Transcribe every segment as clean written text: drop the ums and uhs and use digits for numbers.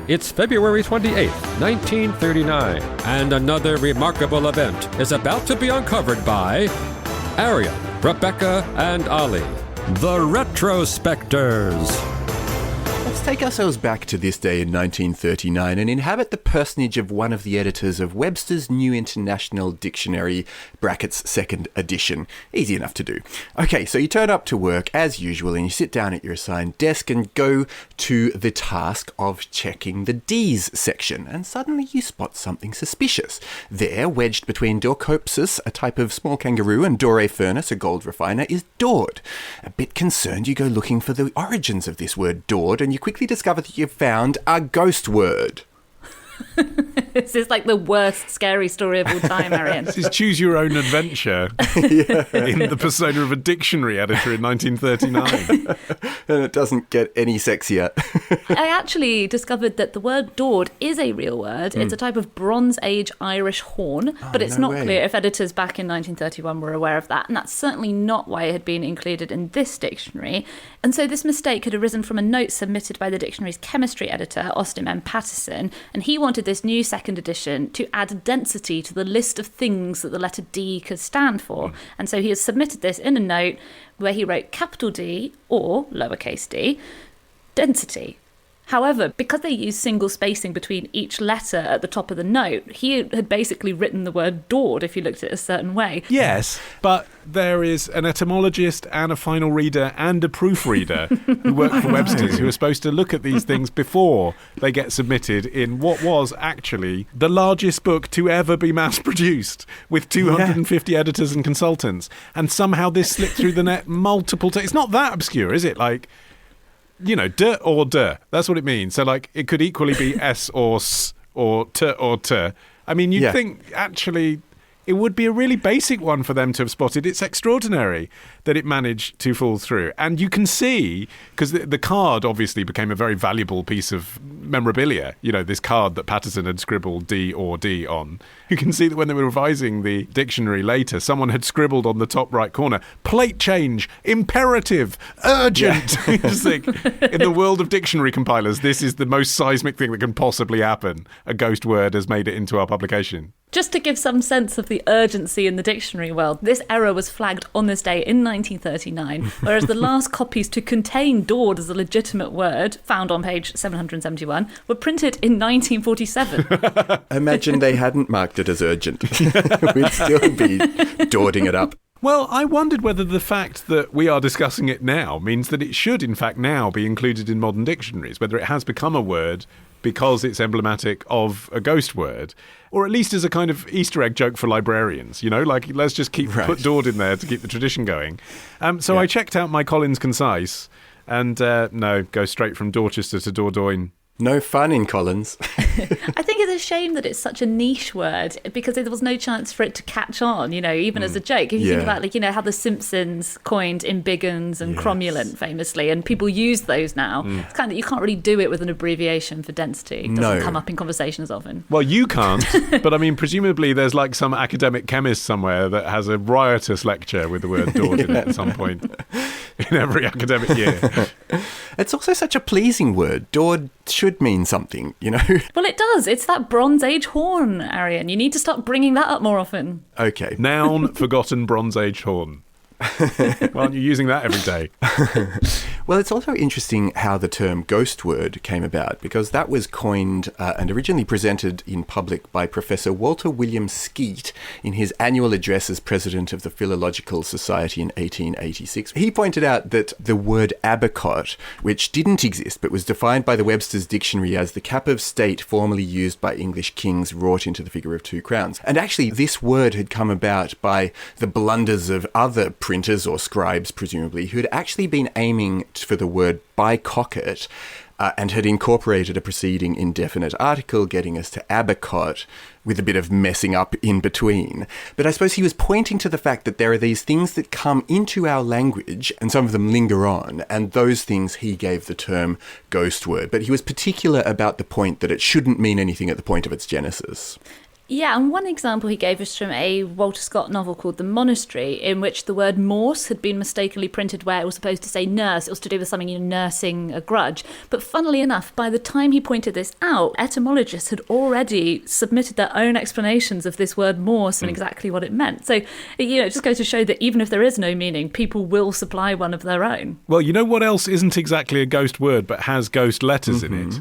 It's February 28th, 1939, and another remarkable event is about to be uncovered by Arion, Rebecca, and Olly, the Retrospectors. Let's take ourselves back to this day in 1939 and inhabit the personage of one of the editors of Webster's New International Dictionary, brackets second edition. Easy enough to do. Okay, so you turn up to work as usual and you sit down at your assigned desk and go to the task of checking the D's section, and suddenly you spot something suspicious. There, wedged between Dorcopsis, a type of small kangaroo, and doré furnace, a gold refiner, is Dord. A bit concerned, you go looking for the origins of this word Dord, and you quickly discover that you've found a ghost word. This is like the worst scary story of all time, Arion. This is choose your own adventure in the persona of a dictionary editor in 1939. And it doesn't get any sexier. I actually discovered that the word Dord is a real word. It's a type of Bronze Age Irish horn, but it's not clear if editors back in 1931 were aware of that, and that's certainly not why it had been included in this dictionary. And so this mistake had arisen from a note submitted by the dictionary's chemistry editor, Austin M. Patterson, and he wanted this new second edition to add density to the list of things that the letter D could stand for. And so he has submitted this in a note where he wrote capital D or lowercase d, density. However, because they used single spacing between each letter at the top of the note, he had basically written the word Dord if you looked at it a certain way. Yes, but there is an etymologist and a final reader and a proofreader who work for Webster's who are supposed to look at these things before they get submitted in what was actually the largest book to ever be mass-produced, with 250 editors and consultants. And somehow this slipped through the net multiple times. It's not that obscure, is it? Like, you know, d or d. That's what it means. So, like, it could equally be s or s or t or t. I mean, you'd think, actually, it would be a really basic one for them to have spotted. It's extraordinary that it managed to fall through. And you can see, because the card obviously became a very valuable piece of memorabilia, you know, this card that Patterson had scribbled D or D on. You can see that when they were revising the dictionary later, someone had scribbled on the top right corner, plate change, imperative, urgent. You just think, in the world of dictionary compilers, this is the most seismic thing that can possibly happen. A ghost word has made it into our publication. Just to give some sense of the urgency in the dictionary world, this error was flagged on this day in 1939, whereas the last copies to contain Dord as a legitimate word, found on page 771, were printed in 1947. Imagine they hadn't marked it as urgent. We'd still be Dording it up. Well, I wondered whether the fact that we are discussing it now means that it should, in fact, now be included in modern dictionaries, whether it has become a word because it's emblematic of a ghost word, or at least as a kind of Easter egg joke for librarians, you know, like, let's just put Dord in there to keep the tradition going. I checked out my Collins Concise, and no, go straight from Dorchester to Dordogne. No fun in Collins. I think it's a shame that it's such a niche word because there was no chance for it to catch on, you know, even as a joke. If you think about, like, you know, how the Simpsons coined imbigans and cromulent famously, and people use those now. It's kind of, you can't really do it with an abbreviation for density. It doesn't come up in conversation as often. Well, you can't, but I mean, presumably there's like some academic chemist somewhere that has a riotous lecture with the word Dord in it at some point in every academic year. It's also such a pleasing word. Dord should mean something, you know? Well, it does. It's that Bronze Age horn, Arion. You need to start bringing that up more often. Okay. Noun, forgotten Bronze Age horn. Why aren't you using that every day? Well, it's also interesting how the term ghost word came about, because that was coined and originally presented in public by Professor Walter William Skeet in his annual address as president of the Philological Society in 1886. He pointed out that the word abbocot, which didn't exist but was defined by the Webster's Dictionary as the cap of state formerly used by English kings wrought into the figure of 2 crowns. And actually, this word had come about by the blunders of other printers or scribes, presumably, who had actually been aiming for the word bicocket and had incorporated a preceding indefinite article, getting us to abbocot, with a bit of messing up in between. But I suppose he was pointing to the fact that there are these things that come into our language, and some of them linger on, and those things he gave the term ghost word. But he was particular about the point that it shouldn't mean anything at the point of its genesis. Yeah, and one example he gave us from a Walter Scott novel called The Monastery, in which the word Morse had been mistakenly printed where it was supposed to say nurse. It was to do with something, nursing a grudge. But funnily enough, by the time he pointed this out, etymologists had already submitted their own explanations of this word Morse and exactly what it meant. So, it just goes to show that even if there is no meaning, people will supply one of their own. Well, you know what else isn't exactly a ghost word but has ghost letters in it?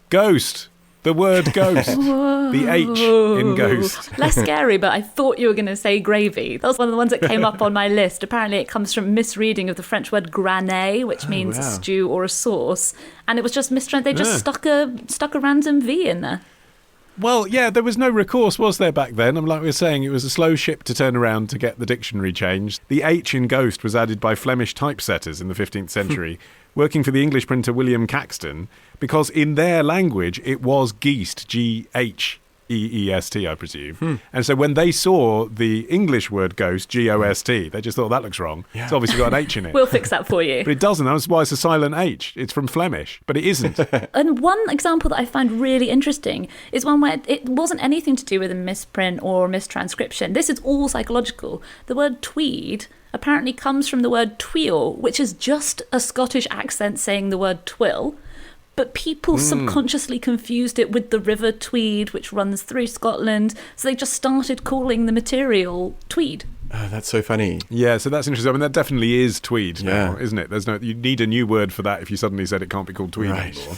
Ghost. The word ghost. The H in ghost. Less scary, but I thought you were going to say gravy. That was one of the ones that came up on my list. Apparently it comes from misreading of the French word granet, which means a stew or a sauce. And it was just mistranslated. They just stuck a random V in there. Well, yeah, there was no recourse, was there, back then? Like we were saying, it was a slow ship to turn around to get the dictionary changed. The H in ghost was added by Flemish typesetters in the 15th century, working for the English printer William Caxton, because in their language it was geest, G-H-E-E-S-T, I presume. And so when they saw the English word ghost, G-O-S-T, they just thought, that looks wrong. Yeah. It's obviously got an H in it. We'll fix that for you. But it doesn't. That's why it's a silent H. It's from Flemish, but it isn't. And one example that I find really interesting is one where it wasn't anything to do with a misprint or mistranscription. This is all psychological. The word tweed apparently comes from the word tweel, which is just a Scottish accent saying the word twill. But people subconsciously confused it with the River Tweed, which runs through Scotland. So they just started calling the material tweed. Oh, that's so funny. Yeah, so that's interesting. I mean, that definitely is tweed now, isn't it? You need a new word for that if you suddenly said it can't be called tweed anymore.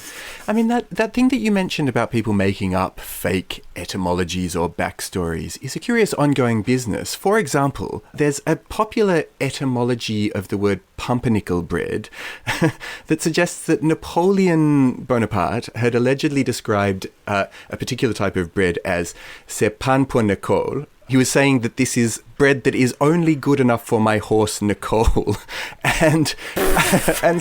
I mean, that thing that you mentioned about people making up fake etymologies or backstories is a curious ongoing business. For example, there's a popular etymology of the word pumpernickel bread that suggests that Napoleon Bonaparte had allegedly described a particular type of bread as c'est pain pour Nicole. He was saying that this is bread that is only good enough for my horse Nicole. And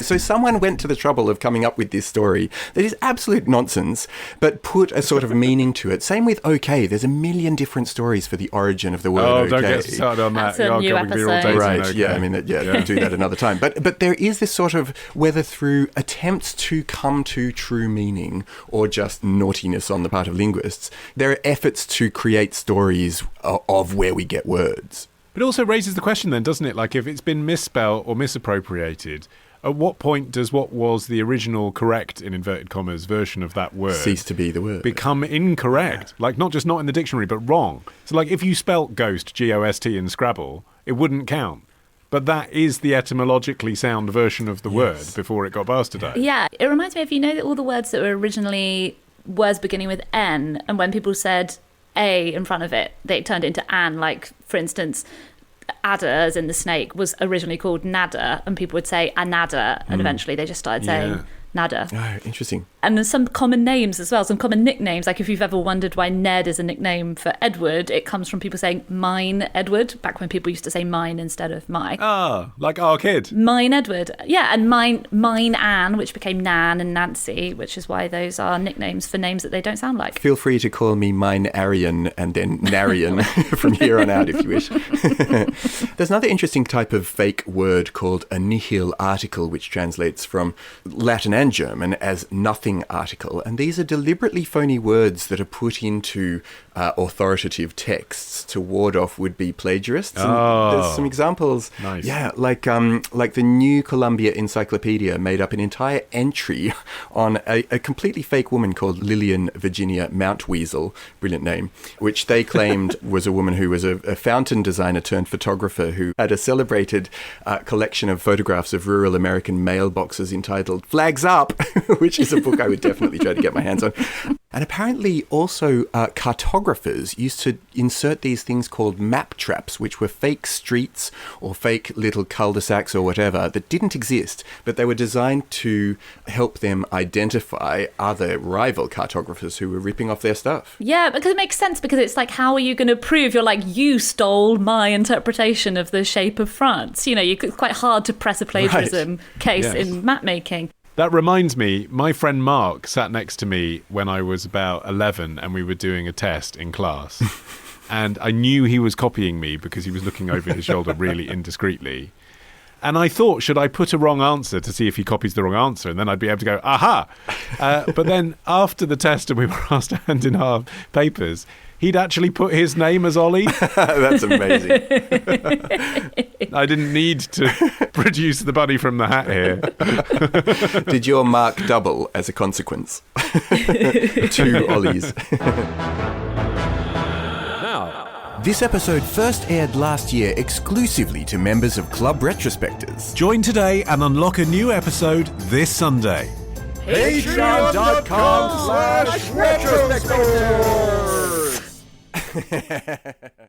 so someone went to the trouble of coming up with this story that is absolute nonsense, but put a sort of meaning to it. Same with okay. There's a million different stories for the origin of the word okay. Don't get started on that. That's a new episode. Right, okay. yeah, I mean, we'll do that another time. But there is this sort of, whether through attempts to come to true meaning or just naughtiness on the part of linguists, there are efforts to create stories of where we get words. But it also raises the question then, doesn't it? Like, if it's been misspelled or misappropriated, at what point does what was the original correct, in inverted commas, version of that word cease to be the word? Become incorrect? Yeah. Like, not just not in the dictionary, but wrong. So, like, if you spelt ghost, G-O-S-T, in Scrabble, it wouldn't count. But that is the etymologically sound version of the word before it got bastardized. Yeah, it reminds me of, that all the words that were originally words beginning with N, and when people said A in front of it, they turned it into an. Like, for instance, adder, as in the snake, was originally called nada, and people would say anada, and eventually they just started saying nada. Oh, interesting. And there's some common names as well, some common nicknames. Like if you've ever wondered why Ned is a nickname for Edward, it comes from people saying mine Edward, back when people used to say mine instead of my. Ah, like our kid. Mine Edward. Yeah, and mine Anne, which became Nan and Nancy, which is why those are nicknames for names that they don't sound like. Feel free to call me mine Arion and then Narion from here on out if you wish. There's another interesting type of fake word called a nihil article, which translates from Latin and German as nothing article, and these are deliberately phony words that are put into authoritative texts to ward off would-be plagiarists. And there's some examples. Nice. Yeah, like the New Columbia Encyclopedia made up an entire entry on a completely fake woman called Lillian Virginia Mountweazel, brilliant name, which they claimed was a woman who was a fountain designer turned photographer who had a celebrated collection of photographs of rural American mailboxes entitled Flags Up, which is a book I would definitely try to get my hands on. And apparently also cartographers used to insert these things called map traps, which were fake streets or fake little cul-de-sacs or whatever that didn't exist, but they were designed to help them identify other rival cartographers who were ripping off their stuff. Yeah, because it makes sense, because it's like, how are you going to prove you stole my interpretation of the shape of France? It's quite hard to press a plagiarism case in map making. That reminds me, my friend Mark sat next to me when I was about 11 and we were doing a test in class. And I knew he was copying me because he was looking over his shoulder really indiscreetly. And I thought, should I put a wrong answer to see if he copies the wrong answer? And then I'd be able to go, aha! But then after the test and we were asked to hand in our papers, he'd actually put his name as Olly. That's amazing. I didn't need to produce the bunny from the hat here. Did your mark double as a consequence? 2 Ollies. Now, This episode first aired last year exclusively to members of Club Retrospectors. Join today and unlock a new episode this Sunday. Patreon.com/retrospectors.